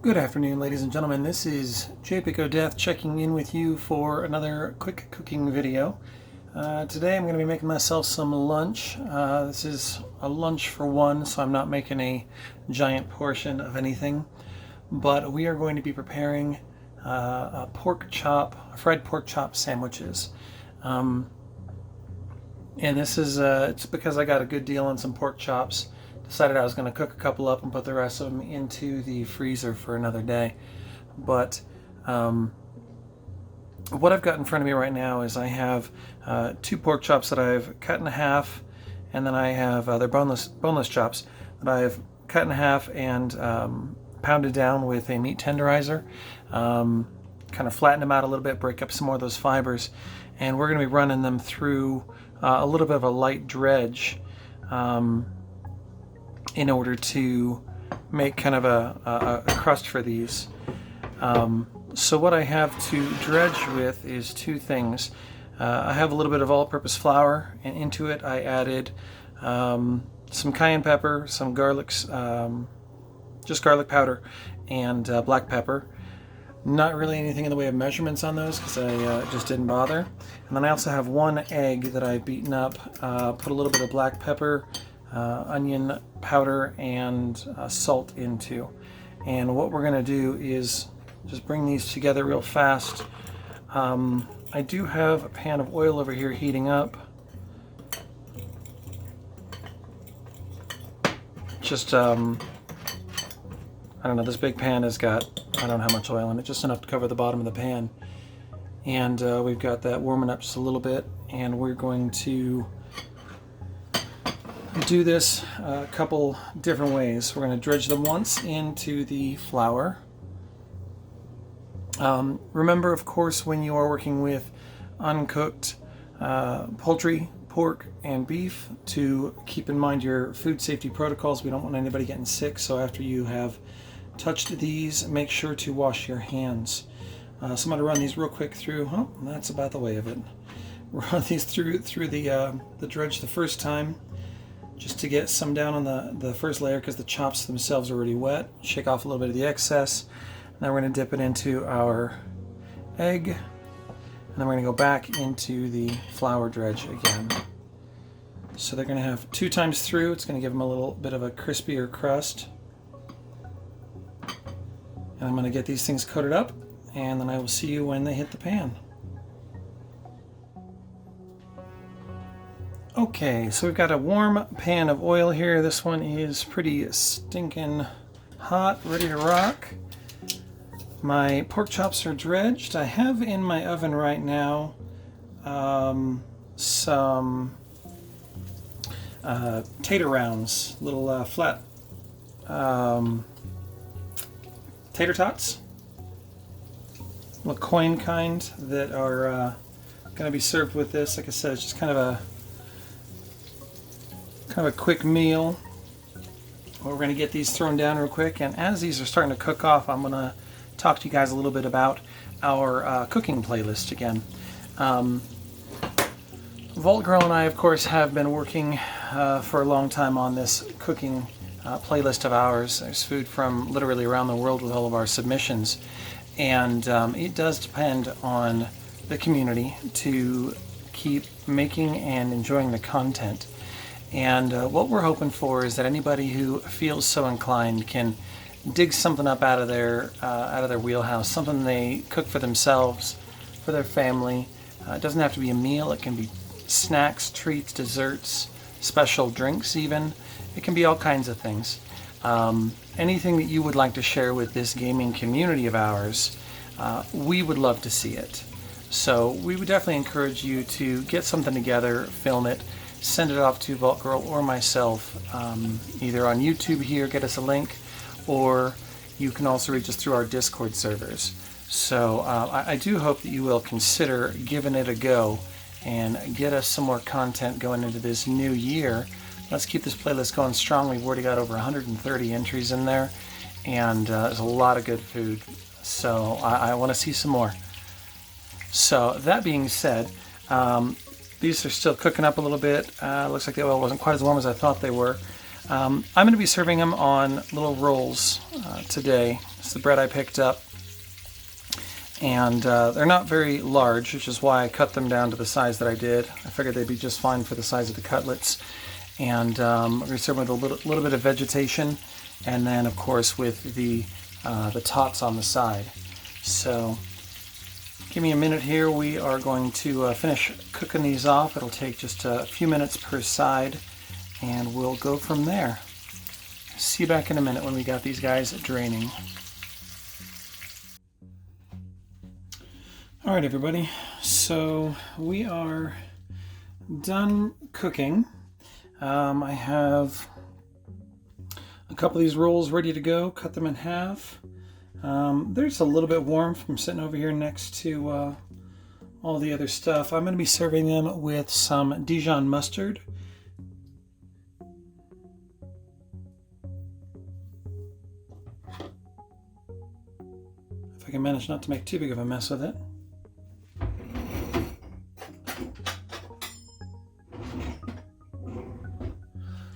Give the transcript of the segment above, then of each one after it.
Good afternoon, ladies and gentlemen. This is JPico Death checking in with you for another quick cooking video. Today I'm going to be making myself some lunch. This is a lunch for one, so I'm not making a giant portion of anything. But we are going to be preparing a fried pork chop sandwiches. And this is it's because I got a good deal on some pork chops. Decided I was going to cook a couple up and put the rest of them into the freezer for another day. But what I've got in front of me right now is I have two pork chops that I've cut in half, and then I have they're boneless chops that I've cut in half and pounded down with a meat tenderizer. Kind of flatten them out a little bit, break up some more of those fibers, and we're going to be running them through a little bit of a light dredge in order to make kind of a crust for these. So what I have to dredge with is two things. I have a little bit of all-purpose flour, and into it I added some cayenne pepper, some garlic, just garlic powder, and black pepper. Not really anything in the way of measurements on those because I just didn't bother. And then I also have one egg that I've beaten up, put a little bit of black pepper, onion powder, and salt into. And what we're going to do is just bring these together real fast. I do have a pan of oil over here heating up. Just I don't know, this big pan has got, I don't know how much oil in it, just enough to cover the bottom of the pan. And we've got that warming up just a little bit, and we're going to do this a couple different ways. We're going to dredge them once into the flour. Remember, of course, when you are working with uncooked poultry, pork, and beef, to keep in mind your food safety protocols. We don't want anybody getting sick, so after you have touched these, make sure to wash your hands. So I'm going to run these real quick through. Oh, that's about the way of it. Run these through the dredge the first time, just to get some down on the first layer because the chops themselves are already wet. Shake off a little bit of the excess. Now we're going to dip it into our egg, and then we're going to go back into the flour dredge again. So they're going to have 2 times through. It's going to give them a little bit of a crispier crust. And I'm going to get these things coated up, and then I will see you when they hit the pan. Okay, so we've got a warm pan of oil here. This one is pretty stinking hot, ready to rock. My pork chops are dredged. I have in my oven right now some tater rounds, little flat tater tots, little coin kind that are going to be served with this. Like I said, it's just kind of a quick meal. We're going to get these thrown down real quick, and as these are starting to cook off, I'm going to talk to you guys a little bit about our cooking playlist again. Vault Girl and I, of course, have been working for a long time on this cooking playlist of ours. There's food from literally around the world with all of our submissions, and it does depend on the community to keep making and enjoying the content. And what we're hoping for is that anybody who feels so inclined can dig something up out of their wheelhouse, something they cook for themselves, for their family. It doesn't have to be a meal. It can be snacks, treats, desserts, special drinks even. It can be all kinds of things. Anything that you would like to share with this gaming community of ours, we would love to see it. So we would definitely encourage you to get something together, film it, send it off to Vault Girl or myself, either on YouTube here, get us a link, or you can also reach us through our Discord servers. So I do hope that you will consider giving it a go and get us some more content going into this new year. Let's keep this playlist going strong. We've already got over 130 entries in there, and there's a lot of good food. So I want to see some more. So that being said, these are still cooking up a little bit. Looks like the oil wasn't quite as warm as I thought they were. I'm going to be serving them on little rolls today. It's the bread I picked up. And they're not very large, which is why I cut them down to the size that I did. I figured they'd be just fine for the size of the cutlets. And I'm going to serve them with a little bit of vegetation, and then of course with the tots on the side. So give me a minute here. We are going to finish cooking these off. It'll take just a few minutes per side, and we'll go from there. See you back in a minute when we got these guys draining. All right, everybody, so we are done cooking. I have a couple of these rolls ready to go. Cut them in half. They're just a little bit warm from sitting over here next to all the other stuff. I'm going to be serving them with some Dijon mustard. If I can manage not to make too big of a mess with it.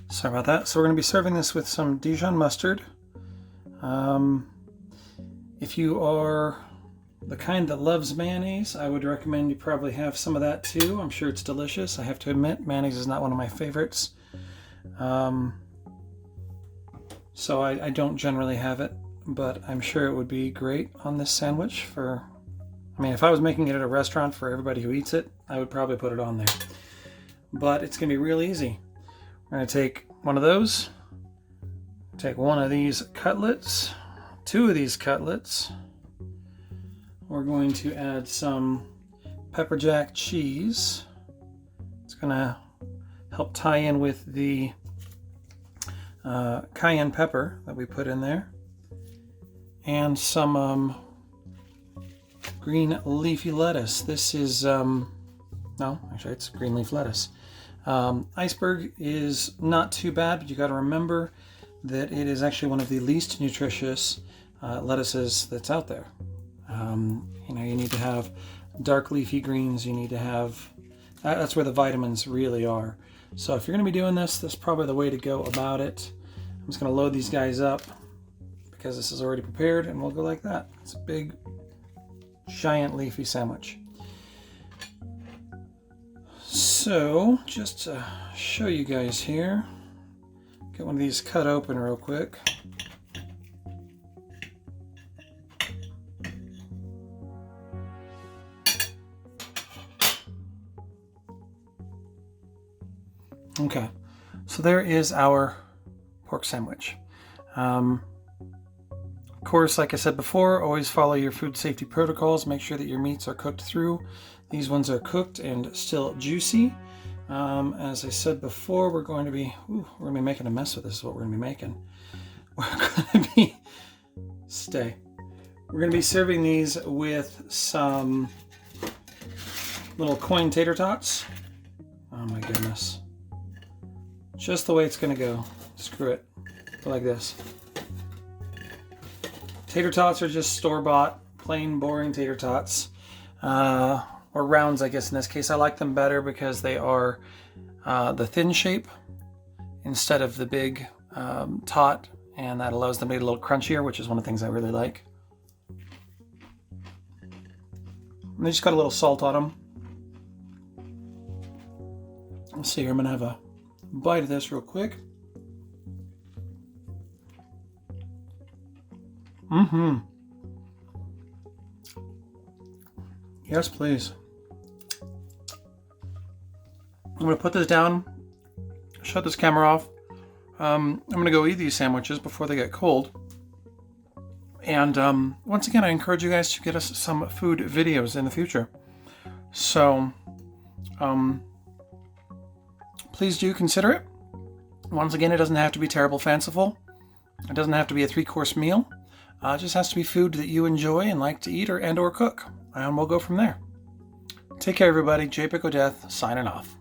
Sorry about that. So we're going to be serving this with some Dijon mustard. If you are the kind that loves mayonnaise, I would recommend you probably have some of that too. I'm sure it's delicious. I have to admit, mayonnaise is not one of my favorites. So I don't generally have it, but I'm sure it would be great on this sandwich for, I mean, if I was making it at a restaurant for everybody who eats it, I would probably put it on there. But it's going to be real easy. We're going to take one of those, take one of these cutlets, two of these cutlets. We're going to add some pepper jack cheese. It's going to help tie in with the cayenne pepper that we put in there. And some green leafy lettuce. This is, no, actually it's green leaf lettuce. Iceberg is not too bad, but you got to remember that it is actually one of the least nutritious lettuces that's out there. You know, you need to have dark leafy greens. You need to have, that's where the vitamins really are. So if you're going to be doing this, that's probably the way to go about it. I'm just going to load these guys up because this is already prepared, and we'll go like that. It's a big, giant leafy sandwich. So, just to show you guys here, get one of these cut open real quick. Okay, so there is our pork sandwich. Of course, like I said before, always follow your food safety protocols. Make sure that your meats are cooked through. These ones are cooked and still juicy. As I said before, we're going to be making a mess with this. Is what we're going to be making. We're going to be We're going to be serving these with some little coin tater tots. Oh my goodness! Just the way it's going to go. Screw it. Go like this. Tater tots are just store-bought, plain, boring tater tots. Or rounds, I guess in this case. I like them better because they are the thin shape instead of the big tot, and that allows them to be a little crunchier, which is one of the things I really like. And they just got a little salt on them. Let's see here, I'm going to have a bite of this real quick. Yes, please. I'm going to put this down, shut this camera off. I'm going to go eat these sandwiches before they get cold. And once again, I encourage you guys to get us some food videos in the future. So please do consider it. Once again, it doesn't have to be terrible fanciful. It doesn't have to be a 3-course meal. It just has to be food that you enjoy and like to eat or cook. And we'll go from there. Take care, everybody. JPic O'Death, signing off.